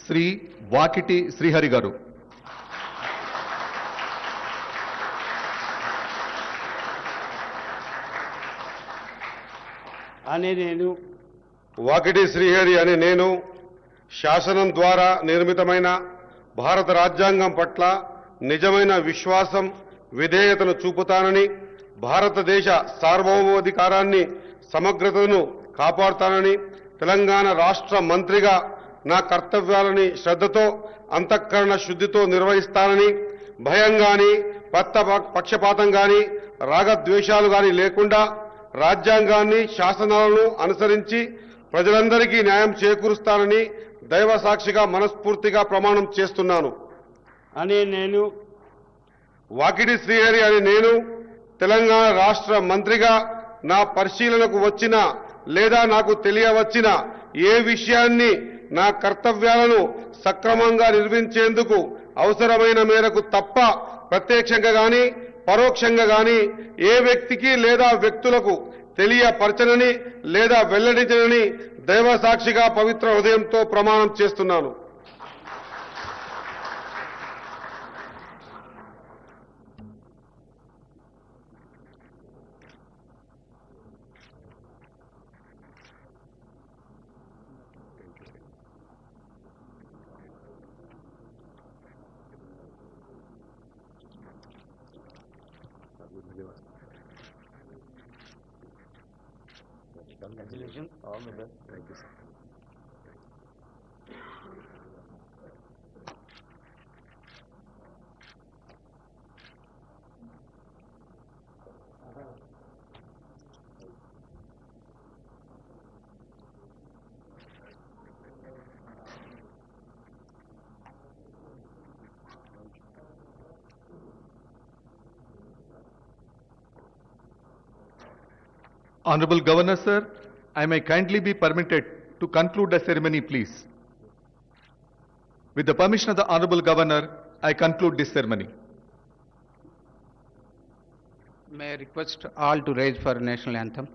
శ్రీ వాకిటి శ్రీహరి గారు. వాకిటి శ్రీహరి అనే నేను శాసనం ద్వారా నిర్మితమైన భారత రాజ్యాంగం పట్ల నిజమైన విశ్వాసం విధేయతను చూపుతానని, భారతదేశ సార్వభౌమాధికారాన్ని సమగ్రతను కాపాడుతానని, తెలంగాణ రాష్ట్ర మంత్రిగా నా కర్తవ్యాలని శ్రద్ధతో అంతఃకరణ శుద్ధితో నిర్వహిస్తానని, భయం గాని పక్షపాతం గాని రాగద్వేషాలు గాని లేకుండా రాజ్యాంగాన్ని శాసనాలను అనుసరించి ప్రజలందరికీ న్యాయం చేకూరుస్తానని దైవ సాక్షిగా మనస్ఫూర్తిగా ప్రమాణం చేస్తున్నాను. వాకిటి శ్రీహరి అనే నేను తెలంగాణ రాష్ట్ర మంత్రిగా నా పరిశీలనకు వచ్చిన లేదా నాకు తెలియవచ్చిన ఏ విషయాన్ని నా కర్తవ్యాలను సక్రమంగా నిర్వహించేందుకు అవసరమైన మేరకు తప్ప ప్రత్యక్షంగా గాని పరోక్షంగా గాని ఏ వ్యక్తికి లేదా వ్యక్తులకు తెలియపరచనని లేదా వెల్లడించనని దైవ సాక్షిగా పవిత్ర హృదయంతో ప్రమాణం చేస్తున్నాను. Congratulations, all the best. Thank you, sir. Honorable Governor, sir, I may kindly be permitted to conclude the ceremony, please. With the permission of the Honorable Governor, I conclude this ceremony. May I request all to raise for national anthem.